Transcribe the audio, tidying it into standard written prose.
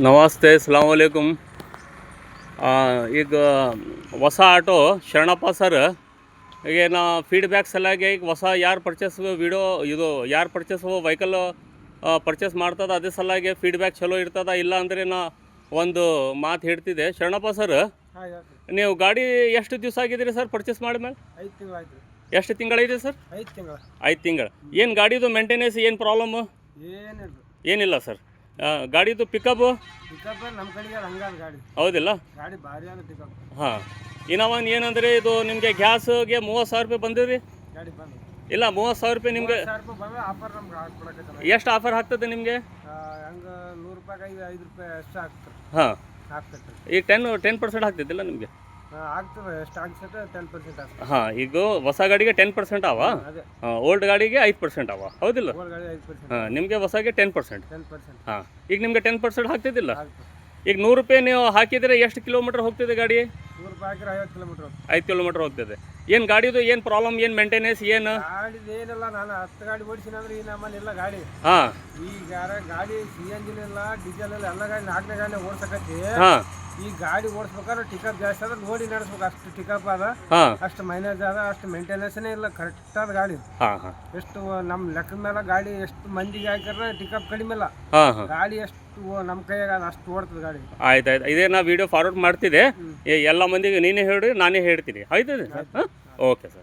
ನಮಸ್ತೆ ಸಲಾಮಲೈಕುಮ್. ಈಗ ಹೊಸ ಆಟೋ ಶರಣಪ್ಪ ಸರ್ ಈಗ ನಾ ಫೀಡ್ಬ್ಯಾಕ್ ಸಲುವಾಗಿ ಈಗ ಹೊಸ ಯಾರು ಪರ್ಚೇಸ್ ವಿಡಿಯೋ ಇದು ಯಾರು ಪರ್ಚೇಸ್ ವೆಹಿಕಲ್ ಪರ್ಚೇಸ್ ಮಾಡ್ತದ ಅದೇ ಸಲುವಾಗಿ ಫೀಡ್ಬ್ಯಾಕ್ ಚಲೋ ಇರ್ತದ. ಇಲ್ಲ ಅಂದರೆ ನಾ ಒಂದು ಮಾತು ಹೇಳ್ತಿದ್ದೆ. ಶರಣಪ್ಪ ಸರ್, ನೀವು ಗಾಡಿ ಎಷ್ಟು ದಿವಸ ಆಗಿದ್ದೀರಿ ಸರ್ ಪರ್ಚೇಸ್ ಮಾಡಿದ್ಮೇಲೆ? 5 ತಿಂಗಳು ಆಯ್ತು. ಎಷ್ಟು ತಿಂಗಳೈತೆ ಸರ್? 5 ತಿಂಗಳು. 5 ತಿಂಗಳು. ಏನು ಗಾಡಿದು ಮೇಂಟೆನೆನ್ಸ್ ಏನು ಪ್ರಾಬ್ಲಮ್ಮು? ಏನಿಲ್ಲ ಸರ್. ಗಾಡಿದು ಪಿಕಪ್ ನಮ್ಮ ಕಡೆಗೆ ಹಂಗಾದ ಗಾಡಿ. ಹೌದಿಲ್ಲ? ಗಾಡಿ ಭಾರಿ ಆದ ಪಿಕಪ್. ಹಾಂ. ಇನ್ನೊಂದು ಏನಂದರೆ ಇದು ನಿಮಗೆ ಗ್ಯಾಸ್ಗೆ 30,000 ರೂಪಾಯಿ ಬಂದಿರಿ? ಗಾಡಿ ಬಂದು ಇಲ್ಲ, 30,000 ರೂಪಾಯಿ ನಿಮಗೆ 1000 ರೂಪಾಯಿ ಬಂದ್ರೆ ಆಫರ್ ನಮ್ಗೆ ಹಾಕ್ಕೊಡಕ್ಕೆ. ಎಷ್ಟು ಆಫರ್ ಆಗ್ತದೆ ನಿಮಗೆ? ಹಂಗೆ 100 ರೂಪಾಯಿಗೆ 5 ರೂಪಾಯಿ ಅಷ್ಟು ಆಗ್ತದೆ. ಹಾಂ, ಆಗ್ತದೆ. ಈಗ 10% ಆಗ್ತೈತಿಲ್ಲ ನಿಮಗೆ? ಆಗ್ತದೆ. ಎಷ್ಟು ಆಗ್ತದೆ? 10% ಆಗ್ತದೆ. ಹಾಂ, ಈಗ ಹೊಸ ಗಾಡಿಗೆ 10% ಅವ, ಅದೇ ಓಲ್ಡ್ ಗಾಡಿಗೆ 5% ಅವ, ಹೌದಿಲ್ಲ? ಓಲ್ಡ್ ಗಾಡಿ 5%. ಹಾಂ, ನಿಮಗೆ ಹೊಸಗೆ 10%. 10%. ಹಾಂ, ಈಗ ನಿಮಗೆ 10% ಆಗ್ತಿದ್ದಿಲ್ಲ? ಆಗ್ತದೆ. ಈಗ 100 ರೂಪಾಯಿ ನೀವು ಹಾಕಿದರೆ ಎಷ್ಟು ಕಿಲೋಮೀಟ್ರ್ ಹೋಗ್ತಿದೆ ಗಾಡಿ? 100 ರೂಪಾಯಿ ಹಾಕಿದ್ರೆ 50 ಕಿಲೋಮೀಟ್ರ್. 5 ಕಿಲೋಮೀಟ್ರ್ ಹೋಗ್ತದೆ. ಏನು ಗಾಡಿದು ಏನು ಪ್ರಾಬ್ಲಮ್, ಏನು ಮೇಂಟೆನೆನ್ಸ್ ಏನು? ಗಾಡಿದು ಏನಿಲ್ಲ. ನಾನು 10 ಗಾಡಿ ಓಡಿಸಿನ ಅಂದ್ರೆ ಈ ನಮ್ಮಲ್ಲಿ ಇಲ್ಲ ಗಾಡಿ. ಹಾಂ, ಈಗ ಗಾಡಿ CNG ಇಲ್ಲ, ಡೀಸೆಲ್ ಇಲ್ಲ, ಎಲ್ಲ ಗಾಡಿ 4ನೇ ಗಾಡಿ ಓಡಿಸಕತ್ತಿ. ಹಾಂ, ಈ ಗಾಡಿ ಓಡಿಸ್ಬೇಕಾದ್ರೆ ಟಿಕಪ್ ಜಾಸ್ತಿ ಅದ, ನೋಡಿ ನಡೆಸ್ಬೇಕು. ಅಷ್ಟು ಟಿಕಪ್ ಅದ, ಹಾಂ, ಅಷ್ಟು ಮೈಲೇಜ್ ಅದ, ಅಷ್ಟು ಮೇಂಟೆನೆನ್ಸ್ನೇ ಇಲ್ಲ. ಕರೆಕ್ಟ್ ಆದ ಗಾಡಿ. ಹಾಂ, ಹಾಂ, ಎಷ್ಟು ನಮ್ಮ ಲೆಕ್ಕದ ಮೇಲೆ ಗಾಡಿ ಎಷ್ಟು ಮಂದಿಗೆ ಹಾಕಿದ್ರೆ ಟಿಕಪ್ ಕಡಿಮೆ ಇಲ್ಲ. ಹಾಂ, ಹಾಂ. ಗಾಡಿ ಎಷ್ಟು ನಮ್ಮ ಕೈಯಾಗ ಅಷ್ಟು ಓಡ್ತದೆ ಗಾಡಿ. ಆಯ್ತು. ಇದೇ ನಾ ವಿಡಿಯೋ ಫಾರ್ವರ್ಡ್ ಮಾಡ್ತಿದ್ದೆ. ಎಲ್ಲ ಮಂದಿಗೆ ನೀನೇ ಹೇಳಿ, ನಾನೇ ಹೇಳ್ತೀನಿ. ಆಯ್ತದೆ ಸರ್? ಹಾಂ, ಓಕೆ ಸರ್.